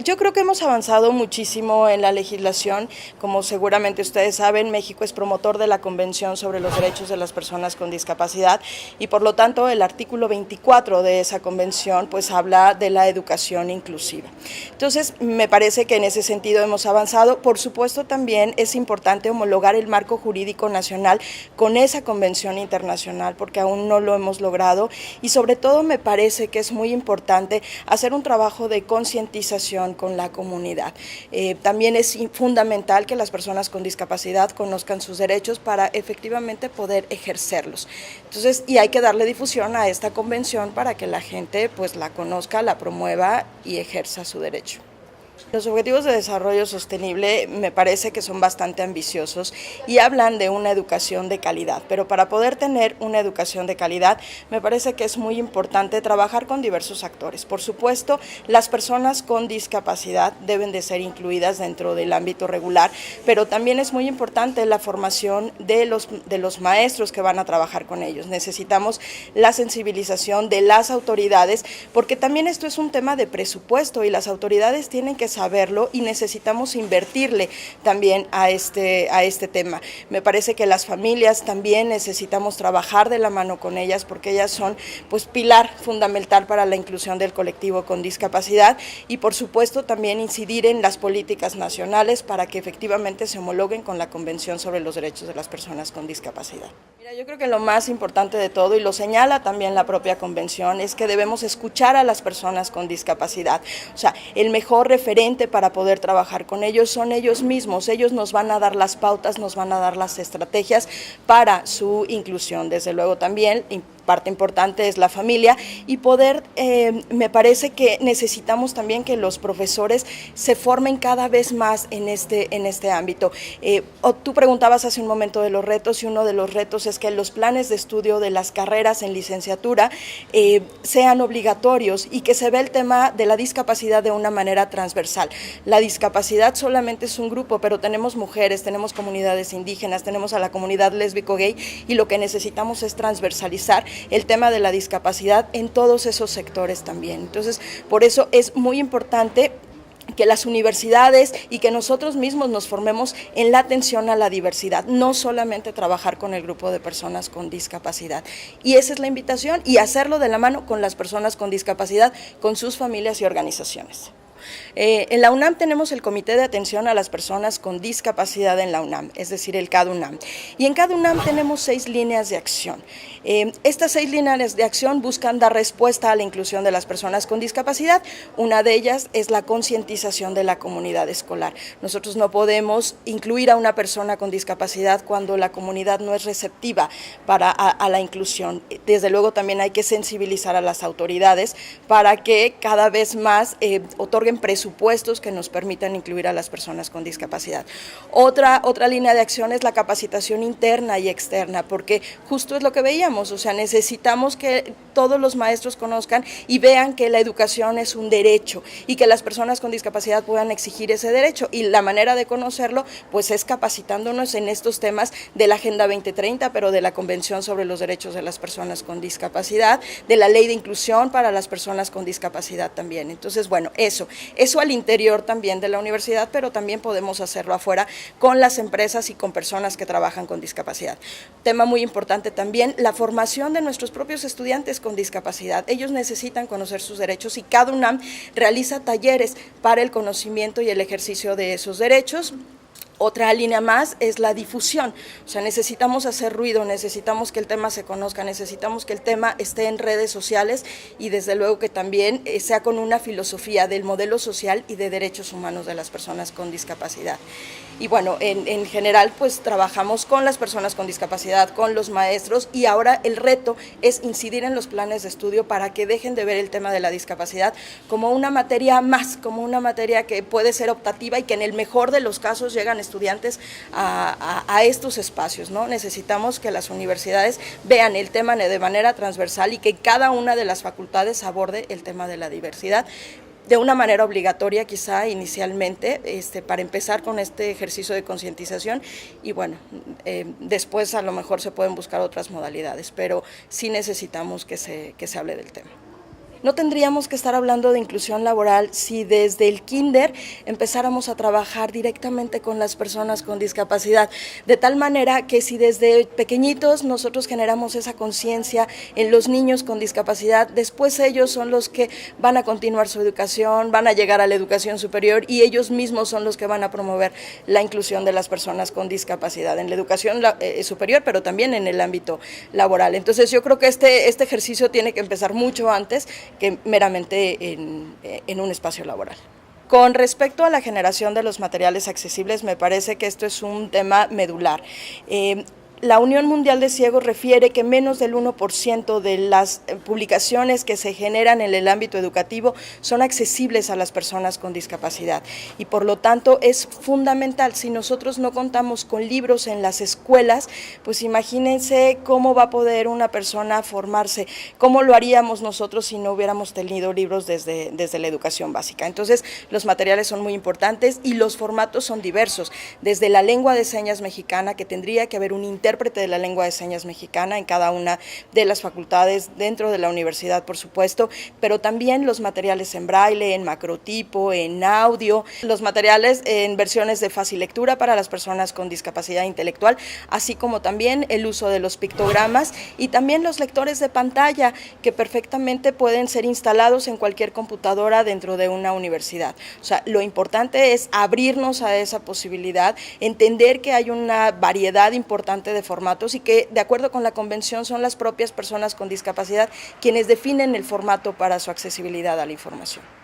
Yo creo que hemos avanzado muchísimo en la legislación. Como seguramente ustedes saben, México es promotor de la Convención sobre los Derechos de las Personas con Discapacidad y por lo tanto el artículo 24 de esa convención pues habla de la educación inclusiva. Entonces me parece que en ese sentido hemos avanzado. Por supuesto también es importante homologar el marco jurídico nacional con esa convención internacional porque aún no lo hemos logrado y sobre todo me parece que es muy importante hacer un trabajo de concientización con la comunidad. También es fundamental que las personas con discapacidad conozcan sus derechos para efectivamente poder ejercerlos. Entonces, y hay que darle difusión a esta convención para que la gente pues la conozca, la promueva y ejerza su derecho. Los Objetivos de Desarrollo Sostenible me parece que son bastante ambiciosos y hablan de una educación de calidad, pero para poder tener una educación de calidad me parece que es muy importante trabajar con diversos actores. Por supuesto, las personas con discapacidad deben de ser incluidas dentro del ámbito regular, pero también es muy importante la formación de los maestros que van a trabajar con ellos. Necesitamos la sensibilización de las autoridades, porque también esto es un tema de presupuesto y las autoridades tienen que saberlo y necesitamos invertirle también a este tema. Me parece que las familias también necesitamos trabajar de la mano con ellas porque ellas son pues pilar fundamental para la inclusión del colectivo con discapacidad y por supuesto también incidir en las políticas nacionales para que efectivamente se homologuen con la Convención sobre los Derechos de las Personas con Discapacidad. Mira, yo creo que lo más importante de todo, y lo señala también la propia convención, es que debemos escuchar a las personas con discapacidad. O sea, el mejor referente para poder trabajar con ellos son ellos mismos. Ellos nos van a dar las pautas, nos van a dar las estrategias para su inclusión. Desde luego también parte importante es la familia y poder, me parece que necesitamos también que los profesores se formen cada vez más en este ámbito. Tú preguntabas hace un momento de los retos y uno de los retos es que los planes de estudio de las carreras en licenciatura sean obligatorios y que se vea el tema de la discapacidad de una manera transversal. La discapacidad solamente es un grupo, pero tenemos mujeres, tenemos comunidades indígenas, tenemos a la comunidad lésbico-gay y lo que necesitamos es transversalizar el tema de la discapacidad en todos esos sectores también. Entonces, por eso es muy importante que las universidades y que nosotros mismos nos formemos en la atención a la diversidad, no solamente trabajar con el grupo de personas con discapacidad. Y esa es la invitación y hacerlo de la mano con las personas con discapacidad, con sus familias y organizaciones. En la UNAM tenemos el Comité de Atención a las Personas con Discapacidad en la UNAM, es decir, el CADUNAM. Y en CADUNAM tenemos 6 líneas de acción. Estas 6 líneas de acción buscan dar respuesta a la inclusión de las personas con discapacidad. Una de ellas es la concientización de la comunidad escolar. Nosotros no podemos incluir a una persona con discapacidad cuando la comunidad no es receptiva a la inclusión. Desde luego también hay que sensibilizar a las autoridades para que cada vez más otorguen presupuestos que nos permitan incluir a las personas con discapacidad. Otra línea de acción es la capacitación interna y externa, porque justo es lo que veíamos, o sea, necesitamos que todos los maestros conozcan y vean que la educación es un derecho y que las personas con discapacidad puedan exigir ese derecho, y la manera de conocerlo pues es capacitándonos en estos temas de la Agenda 2030, pero de la Convención sobre los Derechos de las Personas con Discapacidad, de la Ley de Inclusión para las personas con discapacidad también. Entonces, bueno, eso al interior también de la universidad, pero también podemos hacerlo afuera con las empresas y con personas que trabajan con discapacidad. Tema muy importante también, la formación de nuestros propios estudiantes con discapacidad. Ellos necesitan conocer sus derechos y cada UNAM realiza talleres para el conocimiento y el ejercicio de esos derechos. Otra línea más es la difusión, o sea, necesitamos hacer ruido, necesitamos que el tema se conozca, necesitamos que el tema esté en redes sociales y desde luego que también sea con una filosofía del modelo social y de derechos humanos de las personas con discapacidad. Y bueno, en general pues trabajamos con las personas con discapacidad, con los maestros, y ahora el reto es incidir en los planes de estudio para que dejen de ver el tema de la discapacidad como una materia más, como una materia que puede ser optativa y que en el mejor de los casos llegan estudiantes a estos espacios, ¿no? Necesitamos que las universidades vean el tema de manera transversal y que cada una de las facultades aborde el tema de la diversidad de una manera obligatoria, quizá inicialmente, para empezar con este ejercicio de concientización, y bueno, después a lo mejor se pueden buscar otras modalidades, pero sí necesitamos que se hable del tema. No tendríamos que estar hablando de inclusión laboral si desde el kinder empezáramos a trabajar directamente con las personas con discapacidad, de tal manera que si desde pequeñitos nosotros generamos esa conciencia en los niños con discapacidad, después ellos son los que van a continuar su educación, van a llegar a la educación superior y ellos mismos son los que van a promover la inclusión de las personas con discapacidad en la educación superior, pero también en el ámbito laboral. Entonces yo creo que este ejercicio tiene que empezar mucho antes que meramente en un espacio laboral. Con respecto a la generación de los materiales accesibles, me parece que esto es un tema medular. La Unión Mundial de Ciegos refiere que menos del 1% de las publicaciones que se generan en el ámbito educativo son accesibles a las personas con discapacidad y por lo tanto es fundamental. Si nosotros no contamos con libros en las escuelas, pues imagínense cómo va a poder una persona formarse, cómo lo haríamos nosotros si no hubiéramos tenido libros desde la educación básica. Entonces los materiales son muy importantes y los formatos son diversos, desde la lengua de señas mexicana, que tendría que haber un intérprete de la lengua de señas mexicana en cada una de las facultades dentro de la universidad, por supuesto, pero también los materiales en braille, en macrotipo, en audio, los materiales en versiones de fácil lectura para las personas con discapacidad intelectual, así como también el uso de los pictogramas y también los lectores de pantalla que perfectamente pueden ser instalados en cualquier computadora dentro de una universidad. O sea, lo importante es abrirnos a esa posibilidad, entender que hay una variedad importante de formatos y que, de acuerdo con la convención, son las propias personas con discapacidad quienes definen el formato para su accesibilidad a la información.